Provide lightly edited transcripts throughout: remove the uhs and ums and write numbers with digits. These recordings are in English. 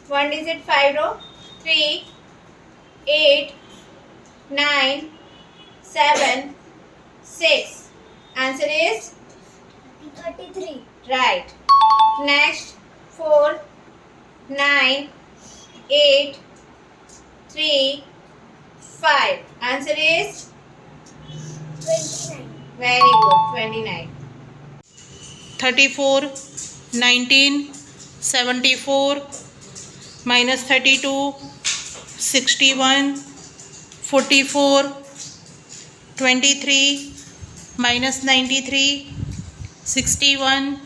One digit 5 row. 3, 8, 9, 7, 6. Answer is 33. right. Next 4, 9, 8, 3, 5. Answer is 29. very good. 29. 34, 19, 74, minus 32, 61, 44, 23, minus 93, 61,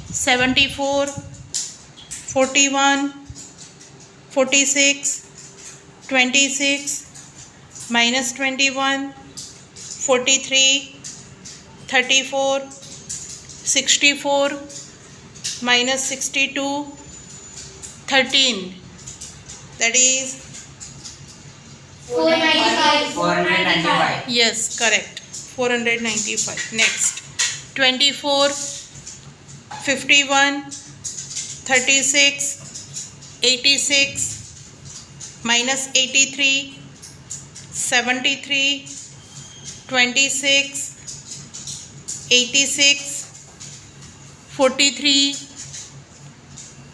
74, 41, 46, 26, minus 21, 43, 34, 64, minus 62, 13. That is 495. 495. yes, correct. 495. Next 24, 51, 36, 86, minus 83, 73, 26, 86, 43,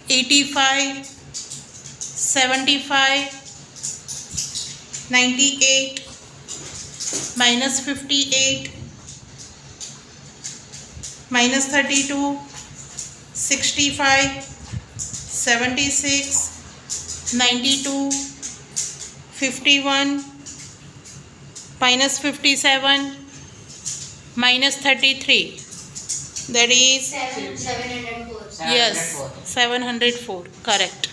85, 75, 98, minus 58, minus 32, 65, 76, 92, 51, minus 57, minus 33. That is 704. yes, 704. Correct.